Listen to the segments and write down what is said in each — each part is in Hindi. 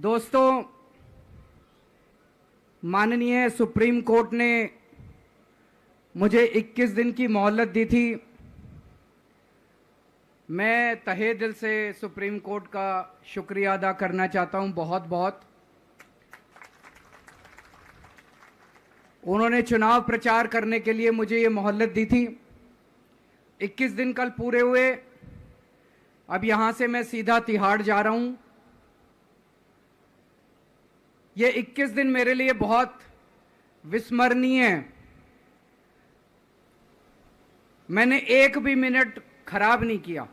दोस्तों, माननीय सुप्रीम कोर्ट ने मुझे 21 दिन की मोहलत दी थी। मैं तहे दिल से सुप्रीम कोर्ट का शुक्रिया अदा करना चाहता हूं, बहुत बहुत। उन्होंने चुनाव प्रचार करने के लिए मुझे ये मोहलत दी थी। 21 दिन कल पूरे हुए। अब यहां से मैं सीधा तिहाड़ जा रहा हूं। ये 21 दिन मेरे लिए बहुत विस्मरणीय है। मैंने एक भी मिनट खराब नहीं किया।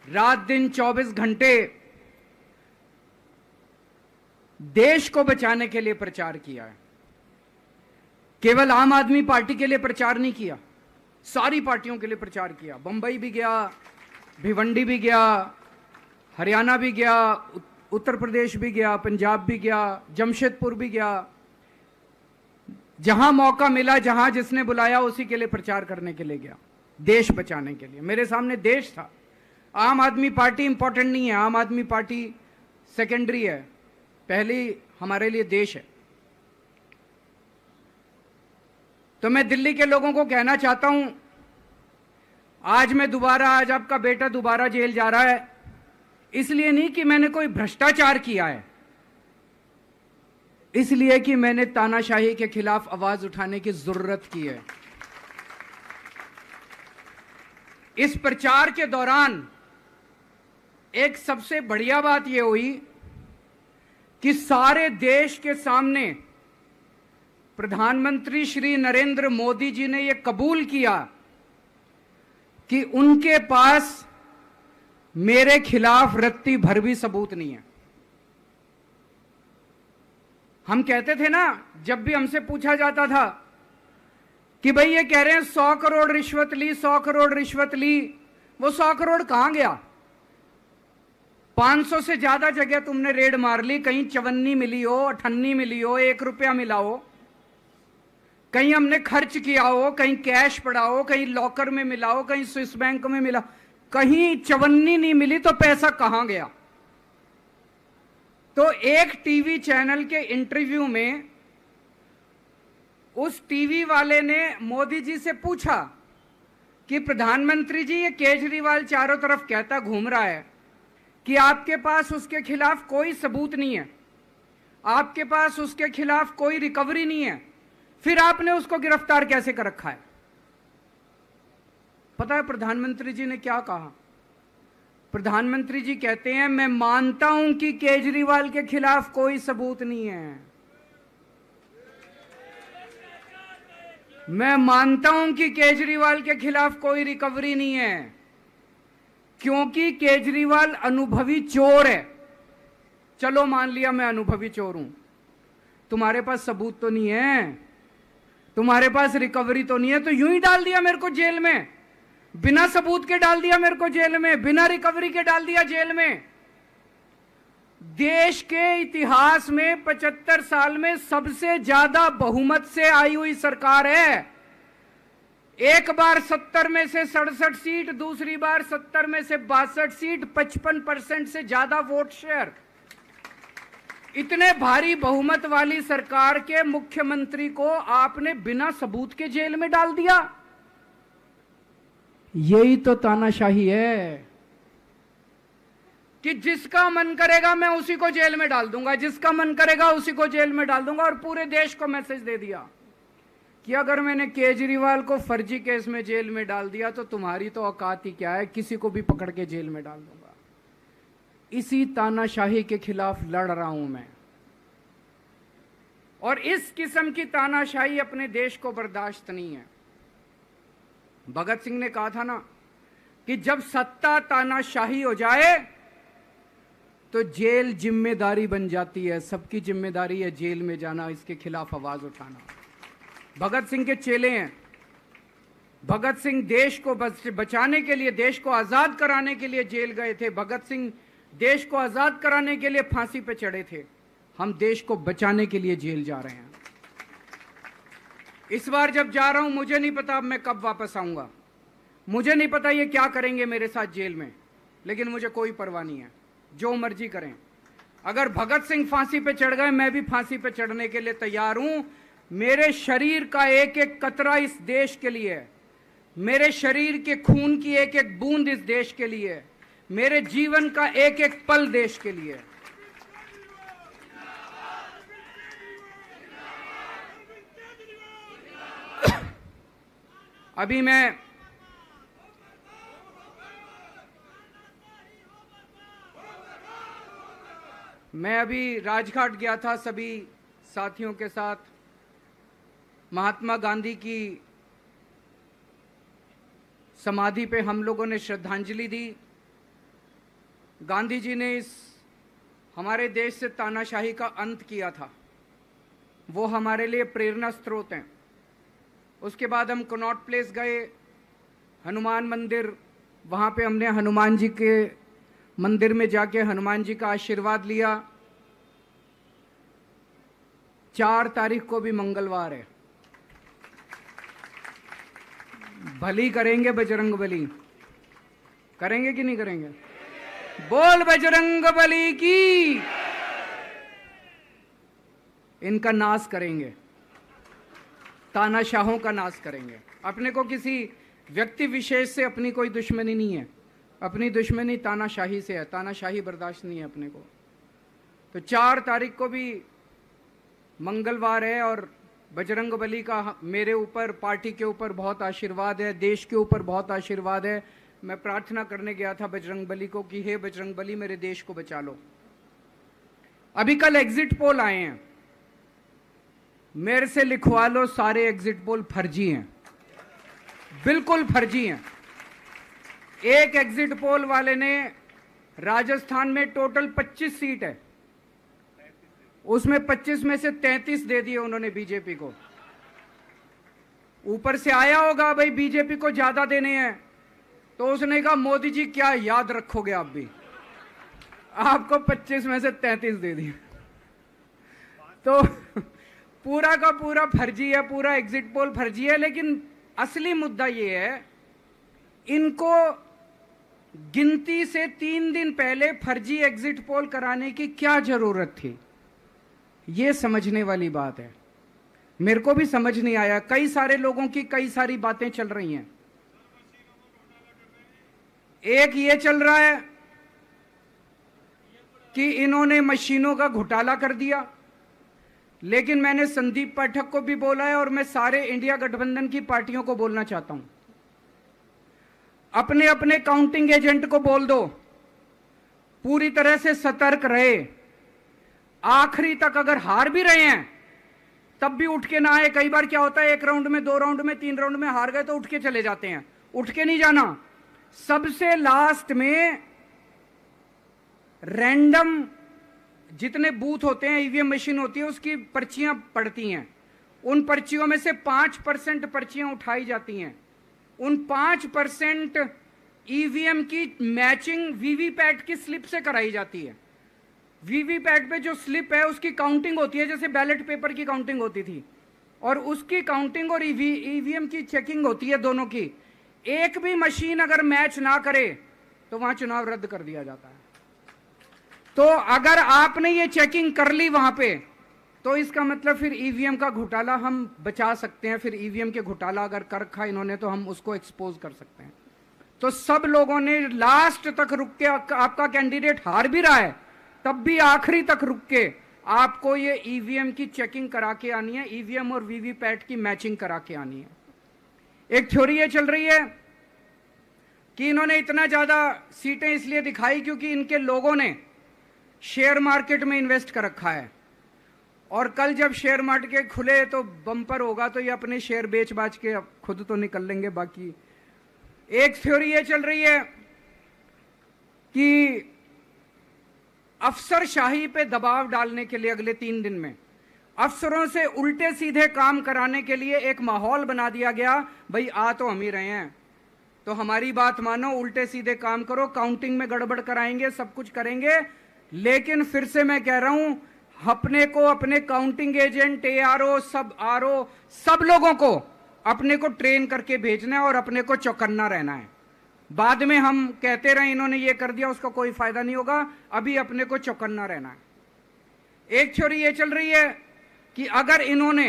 रात दिन 24 घंटे देश को बचाने के लिए प्रचार किया है। केवल आम आदमी पार्टी के लिए प्रचार नहीं किया, सारी पार्टियों के लिए प्रचार किया। बंबई भी गया, भिवंडी भी गया, हरियाणा भी गया, उत्तर प्रदेश भी गया, पंजाब भी गया, जमशेदपुर भी गया। जहां मौका मिला, जहां जिसने बुलाया, उसी के लिए प्रचार करने के लिए गया, देश बचाने के लिए। मेरे सामने देश था। आम आदमी पार्टी इंपॉर्टेंट नहीं है, आम आदमी पार्टी सेकेंडरी है, पहली हमारे लिए देश है। तो मैं दिल्ली के लोगों को कहना चाहता हूं, आज आपका बेटा दोबारा जेल जा रहा है, इसलिए नहीं कि मैंने कोई भ्रष्टाचार किया है, इसलिए कि मैंने तानाशाही के खिलाफ आवाज उठाने की जरूरत की है। इस प्रचार के दौरान एक सबसे बढ़िया बात यह हुई कि सारे देश के सामने प्रधानमंत्री श्री नरेंद्र मोदी जी ने यह कबूल किया कि उनके पास मेरे खिलाफ रत्ती भर भी सबूत नहीं है। हम कहते थे ना, जब भी हमसे पूछा जाता था कि भाई ये कह रहे हैं 100 करोड़ रिश्वत ली, 100 करोड़ रिश्वत ली, वो 100 करोड़ कहां गया? 500 से ज्यादा जगह तुमने रेड मार ली, कहीं चवन्नी मिली हो, अठन्नी मिली हो, 1 रुपया मिला हो, कहीं हमने खर्च किया हो, कहीं कैश पड़ा हो, कहीं लॉकर में मिला हो, कहीं स्विस बैंक में मिला, कहीं चवन्नी नहीं मिली, तो पैसा कहां गया? तो एक टीवी चैनल के इंटरव्यू में उस टीवी वाले ने मोदी जी से पूछा कि प्रधानमंत्री जी, ये केजरीवाल चारों तरफ कहता घूम रहा है कि आपके पास उसके खिलाफ कोई सबूत नहीं है, आपके पास उसके खिलाफ कोई रिकवरी नहीं है, फिर आपने उसको गिरफ्तार कैसे कर रखा है? पता है प्रधानमंत्री जी ने क्या कहा? प्रधानमंत्री जी कहते हैं, मैं मानता हूं कि केजरीवाल के खिलाफ कोई सबूत नहीं है, मैं मानता हूं कि केजरीवाल के खिलाफ कोई रिकवरी नहीं है, क्योंकि केजरीवाल अनुभवी चोर है। चलो मान लिया मैं अनुभवी चोर हूं, तुम्हारे पास सबूत तो नहीं है, तुम्हारे पास रिकवरी तो नहीं है, तो यूं ही डाल दिया मेरे को जेल में, बिना सबूत के डाल दिया मेरे को जेल में, बिना रिकवरी के डाल दिया जेल में। देश के इतिहास में 75 साल में सबसे ज्यादा बहुमत से आई हुई सरकार है। एक बार 70 में से 67 सीट, दूसरी बार 70 में से 62 सीट, 55% से ज्यादा वोट शेयर। इतने भारी बहुमत वाली सरकार के मुख्यमंत्री को आपने बिना सबूत के जेल में डाल दिया। यही तो तानाशाही है कि जिसका मन करेगा मैं उसी को जेल में डाल दूंगा, जिसका मन करेगा उसी को जेल में डाल दूंगा। और पूरे देश को मैसेज दे दिया कि अगर मैंने केजरीवाल को फर्जी केस में जेल में डाल दिया तो तुम्हारी तो औकात ही क्या है, किसी को भी पकड़ के जेल में डाल दूंगा। इसी तानाशाही के खिलाफ लड़ रहा हूं मैं, और इस किस्म की तानाशाही अपने देश को बर्दाश्त नहीं है। भगत सिंह ने कहा था ना कि जब सत्ता तानाशाही हो जाए तो जेल जिम्मेदारी बन जाती है, सबकी जिम्मेदारी है जेल में जाना, इसके खिलाफ आवाज उठाना। भगत सिंह के चेले हैं। भगत सिंह देश को बचाने के लिए, देश को आजाद कराने के लिए जेल गए थे। भगत सिंह देश को आजाद कराने के लिए फांसी पे चढ़े थे। हम देश को बचाने के लिए जेल जा रहे हैं। इस बार जब जा रहा हूं, मुझे नहीं पता अब मैं कब वापस आऊंगा, मुझे नहीं पता ये क्या करेंगे मेरे साथ जेल में। लेकिन मुझे कोई परवाह नहीं है, जो मर्जी करें। अगर भगत सिंह फांसी पे चढ़ गए, मैं भी फांसी पे चढ़ने के लिए तैयार हूं। मेरे शरीर का एक एक कतरा इस देश के लिए है, मेरे शरीर के खून की एक एक बूंद इस देश के लिए है, मेरे जीवन का एक एक पल देश के लिए है। अभी मैं अभी राजघाट गया था सभी साथियों के साथ। महात्मा गांधी की समाधि पे हम लोगों ने श्रद्धांजलि दी। गांधी जी ने इस हमारे देश से तानाशाही का अंत किया था, वो हमारे लिए प्रेरणा स्रोत हैं। उसके बाद हम कनॉट प्लेस गए, हनुमान मंदिर, वहाँ पे हमने हनुमान जी के मंदिर में जाके हनुमान जी का आशीर्वाद लिया। 4 तारीख को भी मंगलवार है, भली करेंगे बजरंग बली, करेंगे कि नहीं करेंगे? बोल बजरंग बली की। इनका नाश करेंगे, तानाशाहों का नाश करेंगे। अपने को किसी व्यक्ति विशेष से अपनी कोई दुश्मनी नहीं है, अपनी दुश्मनी तानाशाही से है। तानाशाही बर्दाश्त नहीं है अपने को। तो 4 तारीख को भी मंगलवार है और बजरंग बली का मेरे ऊपर, पार्टी के ऊपर बहुत आशीर्वाद है, देश के ऊपर बहुत आशीर्वाद है। मैं प्रार्थना करने गया था बजरंग बली को कि हे बजरंग बली, मेरे देश को बचा लो। अभी कल एग्जिट पोल आए हैं, मेरे से लिखवा लो, सारे एग्जिट पोल फर्जी हैं, बिल्कुल फर्जी हैं। एक एग्जिट पोल वाले ने राजस्थान में टोटल 25 सीट है, उसमें 25 में से 33 दे दिए उन्होंने बीजेपी को। ऊपर से आया होगा भाई बीजेपी को ज्यादा देने हैं, तो उसने कहा मोदी जी क्या याद रखोगे आप भी, आपको 25 में से 33 दे दिए। तो पूरा का पूरा फर्जी है, पूरा एग्जिट पोल फर्जी है। लेकिन असली मुद्दा ये है, इनको गिनती से 3 दिन पहले फर्जी एग्जिट पोल कराने की क्या जरूरत थी, ये समझने वाली बात है। मेरे को भी समझ नहीं आया। कई सारे लोगों की कई सारी बातें चल रही हैं। एक ये चल रहा है कि इन्होंने मशीनों का घोटाला कर दिया, लेकिन मैंने संदीप पाठक को भी बोला है और मैं सारे इंडिया गठबंधन की पार्टियों को बोलना चाहता हूं, अपने अपने काउंटिंग एजेंट को बोल दो, पूरी तरह से सतर्क रहे। आखिरी तक अगर हार भी रहे हैं तब भी उठ के ना आए। कई बार क्या होता है, 1 राउंड में, 2 राउंड में, 3 राउंड में हार गए तो उठ के चले जाते हैं। उठ के नहीं जाना। सबसे लास्ट में रैंडम जितने बूथ होते हैं, ईवीएम मशीन होती है, उसकी पर्चियां पड़ती हैं। उन पर्चियों में से 5% पर्चियां उठाई जाती हैं। उन 5% ईवीएम की मैचिंग वीवीपैट की स्लिप से कराई जाती है। वीवीपैट पे जो स्लिप है उसकी काउंटिंग होती है, जैसे बैलेट पेपर की काउंटिंग होती थी, और उसकी काउंटिंग और ईवीएम की चेकिंग होती है दोनों की। एक भी मशीन अगर मैच ना करे तो वहां चुनाव रद्द कर दिया जाता है। तो अगर आपने ये चेकिंग कर ली वहां पे, तो इसका मतलब फिर ईवीएम का घोटाला हम बचा सकते हैं। फिर ईवीएम के घोटाला अगर कर रखा इन्होंने तो हम उसको एक्सपोज कर सकते हैं। तो सब लोगों ने लास्ट तक रुक के, आपका कैंडिडेट हार भी रहा है तब भी आखिरी तक रुक के आपको ये ईवीएम की चेकिंग करा के आनी है, ईवीएम और वीवीपैट की मैचिंग करा के आनी है। एक थ्योरी ये चल रही है कि इन्होंने इतना ज्यादा सीटें इसलिए दिखाई क्योंकि इनके लोगों ने शेयर मार्केट में इन्वेस्ट कर रखा है, और कल जब शेयर मार्केट खुले तो बम्पर होगा, तो ये अपने शेयर बेच बाच के खुद तो निकल लेंगे। बाकी एक थ्योरी ये चल रही है कि अफसरशाही पे दबाव डालने के लिए अगले 3 दिन में अफसरों से उल्टे सीधे काम कराने के लिए एक माहौल बना दिया गया। भाई आ तो हम ही रहे हैं, तो हमारी बात मानो, उल्टे सीधे काम करो, काउंटिंग में गड़बड़ कराएंगे, सब कुछ करेंगे। लेकिन फिर से मैं कह रहा हूं, अपने को, अपने काउंटिंग एजेंट, एआरओ, सब आरओ, सब लोगों को अपने को ट्रेन करके भेजना है और अपने को चौकन्ना रहना है। बाद में हम कहते रहे इन्होंने ये कर दिया, उसका कोई फायदा नहीं होगा। अभी अपने को चौकन्ना रहना है। एक थ्योरी ये चल रही है कि अगर इन्होंने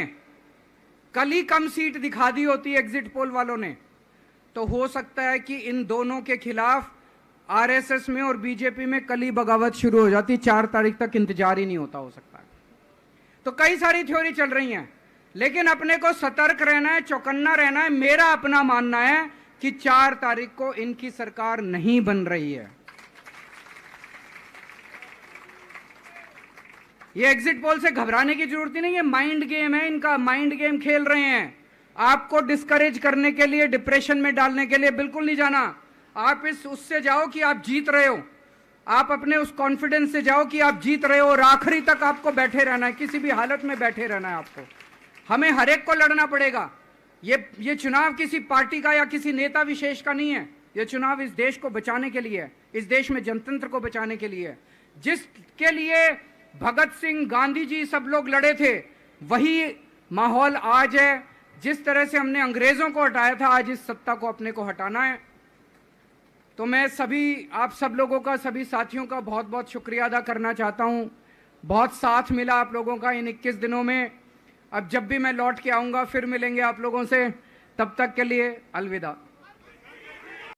कल ही कम सीट दिखा दी होती एग्जिट पोल वालों ने, तो हो सकता है कि इन दोनों के खिलाफ आरएसएस में और बीजेपी में कल ही बगावत शुरू हो जाती। 4 तारीख तक इंतजार ही नहीं होता, हो सकता है। तो कई सारी थ्योरी चल रही हैं, लेकिन अपने को सतर्क रहना है, चौकन्ना रहना है। मेरा अपना मानना है कि 4 तारीख को इनकी सरकार नहीं बन रही है। ये एग्जिट पोल से घबराने की जरूरत ही नहीं है, माइंड गेम है इनका, माइंड गेम खेल रहे हैं। आपको डिस्करेज करने के लिए, डिप्रेशन में डालने के लिए बिल्कुल नहीं जाना। आप उससे जाओ कि आप जीत रहे हो, आप अपने उस कॉन्फिडेंस से जाओ कि आप जीत रहे हो, और आखिरी तक आपको बैठे रहना है, किसी भी हालत में बैठे रहना है आपको। हमें हर एक को लड़ना पड़ेगा। ये चुनाव किसी पार्टी का या किसी नेता विशेष का नहीं है। ये चुनाव इस देश को बचाने के लिए है, इस देश में जनतंत्र को बचाने के लिए है। जिसके लिए भगत सिंह, गांधी जी सब लोग लड़े थे, वही माहौल आज है। जिस तरह से हमने अंग्रेजों को हटाया था, आज इस सत्ता को अपने को हटाना है। तो मैं सभी आप सब लोगों का, सभी साथियों का बहुत बहुत शुक्रिया अदा करना चाहता हूं। बहुत साथ मिला आप लोगों का इन 21 दिनों में। अब जब भी मैं लौट के आऊंगा फिर मिलेंगे आप लोगों से। तब तक के लिए अलविदा।